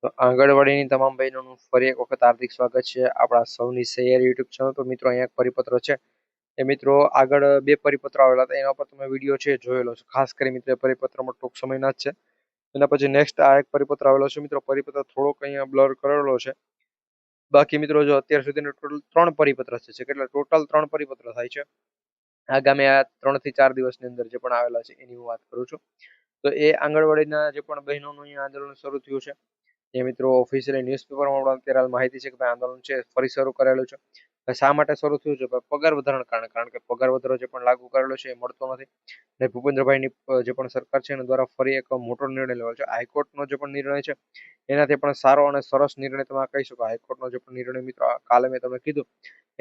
તો આંગણવાડીની તમામ બહેનોનું ફરી એક વખત હાર્દિક સ્વાગત છે આપણા સૌની સૈયારી યુટ્યુબ ચેનલ પર. મિત્રો અહીંયા એક પરિપત્ર છે એ મિત્રો આગળ બે પરિપત્ર આવેલા હતા એના પર તમે વિડીયો છે જોયેલો છે. ખાસ કરી મિત્રો એ પરિપત્રમાં ટૂંક સમયના જ છે. એના પછી નેક્સ્ટ આ એક પરિપત્ર આવેલો છે. મિત્રો પરિપત્ર થોડોક અહીંયા બ્લર કરેલો છે. બાકી મિત્રો જો અત્યાર સુધીનો ટોટલ 3 પરિપત્ર છે. કેટલા ટોટલ 3 પરિપત્ર થાય છે. આગામી આ 3 થી 4 દિવસની અંદર જે પણ આવેલા છે એની હું વાત કરું છું. તો એ આંગણવાડીના જે પણ બહેનોનું અહીંયા આંદોલન શરૂ થયું છે એ મિત્રો ઓફિશિયલી ન્યૂઝપેપરમાં પણ અત્યારે હાલ માહિતી છે કે ભાઈ આંદોલન છે ફરી શરૂ કરેલું છે. શા માટે શરૂ થયું છે? પગાર વધારાના કારણે. કારણ કે પગાર વધારો જે પણ લાગુ કરેલો છે એ મળતો નથી. અને ભૂપેન્દ્રભાઈની જે પણ સરકાર છે એના દ્વારા ફરી એક મોટો નિર્ણય લેવાયો છે. હાઈકોર્ટનો જે પણ નિર્ણય છે એનાથી પણ સારો અને સરસ નિર્ણય તમે કહી શકો. હાઈકોર્ટનો જે પણ નિર્ણય મિત્રો કાલે મેં તમને કીધું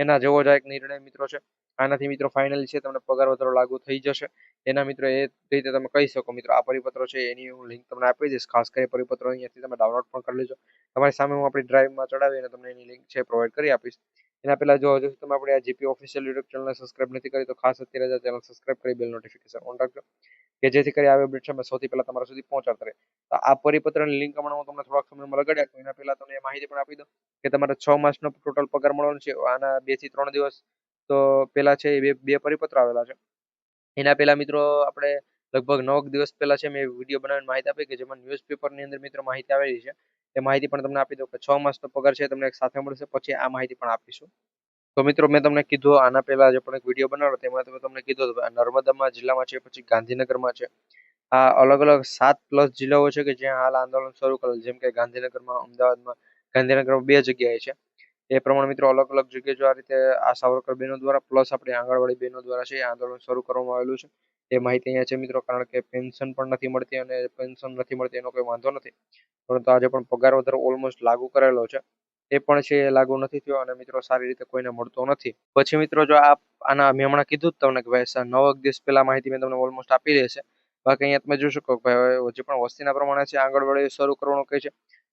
એના જેવો જ આ એક નિર્ણય મિત્રો છે. આનાથી મિત્રો ફાઇનલી છે તમને પગાર વધારો લાગુ થઈ જશે. એના મિત્રો એ રીતે તમે કહી શકો. મિત્રો આ પરિપત્રો છે એની હું લિંક તમને આપી દઈશ. ખાસ કરી પરિપત્રો અહીંયાથી તમે ડાઉનલોડ પણ કરી લેજો. તમારી સામે હું આપણી ડ્રાઈવમાં ચડાવી અને તમને એની લિંક છે પ્રોવાઈડ કરી આપીશ. એના પહેલા જો હજુ તમે આપણે આ જીપી ઓફિશિયલ યુટ્યુબ ચેનલને સબસ્ક્રાઇબ નથી કરી તો ખાસ અત્યારે જ ચેનલ સબસ્ક્રાઇબ કરી બેલ નોટિફિકેશન ઓન રાખજો કે જેથી કરી આવી અપડેટ છે અમે સૌથી પહેલા તમારા સુધી પહોંચાડતા રહે. તો આ પરિપત્રની લિંક હમણાં હું તમને થોડાક સમયમાં લગાડી આપું. એના પહેલા તમને એ માહિતી પણ આપી દઉં કે તમારે 6 માસનો ટોટલ પગાર મળવાનો છે. આના 2 થી 3 દિવસ તો પહેલા છે એ બે પરિપત્ર આવેલા છે. એના પહેલા મિત્રો આપણે લગભગ 9 દિવસ પહેલા છે મેં વિડીયો બનાવીને માહિતી આપી કે જેમાં ન્યૂઝપેપરની અંદર મિત્રો માહિતી આવેલી છે. એ માહિતી પણ તમને આપી દઉં કે 6 માસનો પગાર છે તમને એક સાથે મળશે. પછી આ માહિતી પણ આપીશું. તો મિત્રો મેં તમને કીધું આના પહેલા જે પણ એક વિડીયો બનાવ્યો તેમાં તમને કીધું હતું નર્મદામાં જિલ્લામાં છે, પછી ગાંધીનગરમાં છે. આ અલગ અલગ 7+ જિલ્લાઓ છે કે જ્યાં હાલ આંદોલન શરૂ કરેલ. જેમ કે ગાંધીનગરમાં, અમદાવાદમાં, ગાંધીનગરમાં 2 જગ્યાએ છે. એ પ્રમાણે મિત્રો અલગ અલગ જગ્યાએ જો આ રીતે આ સાવરકર બહેનો દ્વારા પ્લસ આપણી આંગણવાડી બહેનો દ્વારા છે આંદોલન શરૂ કરવામાં આવેલું છે. એ માહિતી અહીંયા છે મિત્રો. કારણ કે પેન્શન પણ નથી મળતી અને પેન્શન નથી મળતી એનો કોઈ વાંધો નથી, પરંતુ આજે પણ પગાર વધારો ઓલમોસ્ટ લાગુ કરેલો છે એ પણ છે એ લાગુ નથી થયો અને મિત્રો સારી રીતે કોઈને મળતો નથી. પછી મિત્રો જો આના મેં હમણાં કીધું જ તમને કે ભાઈ 9 દિવસ પહેલા માહિતી મેં તમને ઓલમોસ્ટ આપી દેશે. બાકી અહીંયા તમે જોઈ શકો કે ભાઈ જે પણ વસ્તીના પ્રમાણે છે આંગણવાડી શરૂ કરવાનું કહે છે.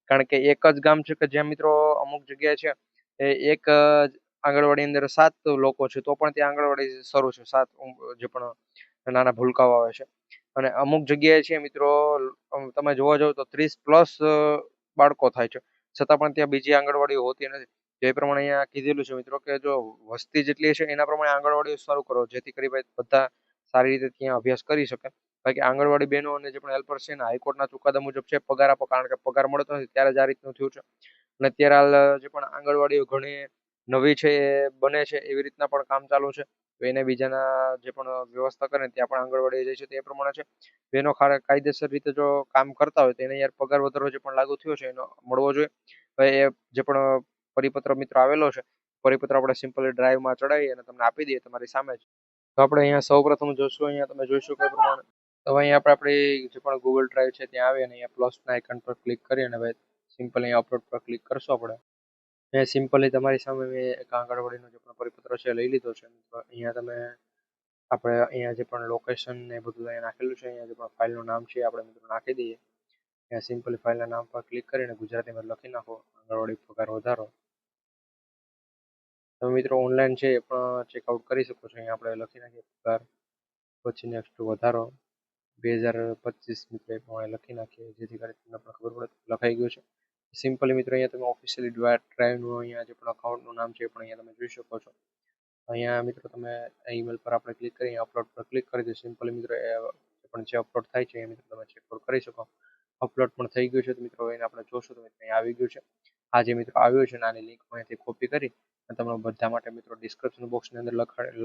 કારણ કે એક જ ગામ છે કે જ્યાં મિત્રો અમુક જગ્યાએ છે એક આંગણવાડી અંદર 7 લોકો છે તો પણ ત્યાં આંગણવાડી શરૂ છે. 7 જે પણ નાના ભૂલકાઓ આવે છે. અને અમુક જગ્યાએ છે મિત્રો તમે જોવા જાવ તો 30+ બાળકો થાય છે, છતાં પણ ત્યાં બીજી આંગણવાડીઓ હોતી નથી. જે પ્રમાણે અહીંયા કીધેલું છે મિત્રો કે જો વસ્તી જેટલી છે એના પ્રમાણે આંગણવાડીઓ શરૂ કરો જેથી કરી ભાઈ બધા સારી રીતે ત્યાં અભ્યાસ કરી શકે. બાકી આંગણવાડી બહેનો અને જે પણ હેલ્પર છે ને હાઈકોર્ટના ચુકાદા મુજબ છે પગાર આપો. કારણ કે પગાર મળતો નથી ત્યારે જ આ રીતનું થયું છે. અને અત્યારે હાલ જે પણ આંગણવાડીઓ ઘણી નવી છે એ બને છે એવી રીતના પણ કામ ચાલુ છે. તો એને બીજાના જે પણ વ્યવસ્થા કરે ત્યાં પણ આંગણવાડી જાય છે તે પ્રમાણે છે. બહેનો કાયદેસર રીતે જો કામ કરતા હોય તો એને યાર પગાર વધારો જે પણ લાગુ થયો છે એનો મળવો જોઈએ. હવે એ જે પણ પરિપત્ર મિત્ર આવેલો છે પરિપત્ર આપણે સિમ્પલી ડ્રાઈવમાં ચડાવી અને તમને આપી દઈએ તમારી સામે જ. તો આપણે અહીંયા સૌપ્રથમ જોશું. અહીંયા તમે જોઈ શકો એ પ્રમાણે તો અહીંયા આપણી જે પણ ગૂગલ ડ્રાઈવ છે ત્યાં આવી અને અહીંયા પ્લસના આઇકન પર ક્લિક કરી અને ભાઈ સિમ્પલ અહીંયા અપલોડ પર ક્લિક કરશો આપણે. મેં સિમ્પલી તમારી સામે મેં એક આંગણવાડીનો જે પણ પરિપત્ર છે લઈ લીધો છે. અહીંયા તમે આપણે અહીંયા જે પણ લોકેશન ને બધું અહીંયા નાખેલું છે. અહીંયા જે પણ ફાઇલનું નામ છે આપણે મિત્રો નાખી દઈએ. અહીંયા સિમ્પલી ફાઇલના નામ પર ક્લિક કરીને ગુજરાતીમાં લખી નાખો આંગણવાડી પગાર વધારો. તમે મિત્રો ઓનલાઈન છે એ પણ ચેકઆઉટ કરી શકો છો. અહીંયા આપણે લખી નાખીએ પગાર પછી નેક્સ્ટ વધારો 2025 મિત્રો એ પ્રમાણે લખી નાખીએ જેથી કરીને તમને પણ ખબર પડે લખાઈ ગયું છે. સિમ્પલી મિત્રો અહીંયા તમે ઓફિશિયલી ડ્રાઈવનું અહીંયા જે પણ અકાઉન્ટનું નામ છે એ પણ અહીંયા તમે જોઈ શકો છો. અહીંયા મિત્રો તમે ઈમેલ પર આપણે ક્લિક કરી અપલોડ પર ક્લિક કરી દો. સિમ્પલી મિત્રો એ પણ જે અપલોડ થાય છે એ મિત્રો તમે ચેકઆઉટ કરી શકો. અપલોડ પણ થઈ ગયું છે તો મિત્રો એને આપણે જોશું તો મિત્રો અહીંયા આવી ગયું છે. આ જે મિત્રો આવ્યું છે આની લિંક હું અહીંથી કોપી કરી અને તમને બધા માટે મિત્રો ડિસ્ક્રિપ્શન બોક્સની અંદર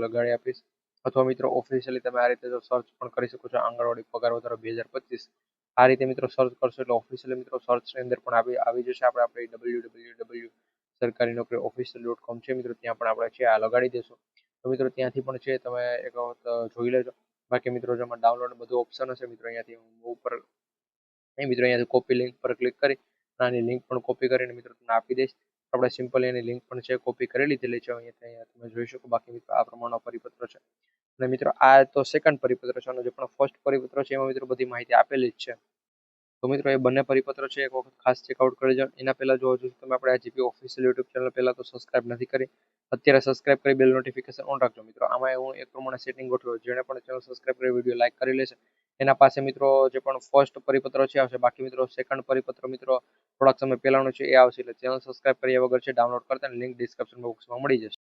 લગાડી આપીશ. અથવા મિત્રો ઓફિશિયલી તમે આ રીતે જો સર્ચ પણ કરી શકો છો આંગણવાડી પગાર વધારો 2025. આ રીતે મિત્રો સર્ચ કરશો એટલે ઓફિશિયલી મિત્રો સર્ચની અંદર પણ આવી જશે. આપણે www સરકારી નોકરી official.com છે મિત્રો ત્યાં પણ આપણે છે આ લગાડી દેશું. તો મિત્રો ત્યાંથી પણ છે તમે એક વખત જોઈ લેજો. બાકી મિત્રો જેમાં ડાઉનલોડ બધું ઓપ્શન હશે મિત્રો અહીંયાથી હું ઉપર મિત્રો અહીંયાથી કોપી લિંક પર ક્લિક કરી આની લિંક પણ કોપી કરીને મિત્રો તમને આપી દઈશ. આપણે સિમ્પલ એની લિંક પણ છે કોપી કરી લીધેલી છે. અહીંયા તમે જોઈ શકો. બાકી મિત્રો આ પ્રમાણનો પરિપત્ર છે. અને મિત્રો આ તો સેકન્ડ પરિપત્ર છે અને જે પણ ફર્સ્ટ પરિપત્ર છે એમાં મિત્રો બધી માહિતી આપેલી જ છે. તો મિત્રો એ બંને પરિપત્ર છે એક વખત ખાસ ચેકઆઉટ કરી લેજો. એના પહેલા જો હજુ તમે આપણે આ જીપી ઓફિશિયલ યુટ્યુબ ચેનલ પહેલા તો સબસ્ક્રાઇબ નથી કરી અત્યારે સબસ્ક્રાઇબ કરી બેલ નોટિફિકેશન ઓન રાખજો મિત્રો. આમાં હું એક પ્રમાણે સેટિંગ ગોઠવ્યું જેણે પણ ચેનલ સબસ્ક્રાઇબ કરી વિડીયો લાઈક કરી લેશે એના પાસે મિત્રો જે પણ ફર્સ્ટ પરિપત્ર છે આવશે. બાકી મિત્રો સેકન્ડ પરિપત્ર મિત્રો થોડાક સમય પહેલાનું છે એ આવશે. એટલે ચેનલ સબસ્ક્રાઇબ કર્યા વગર છે ડાઉનલોડ કરતા લિંક ડિસ્ક્રિપ્શન બોક્સમાં મળી જશે.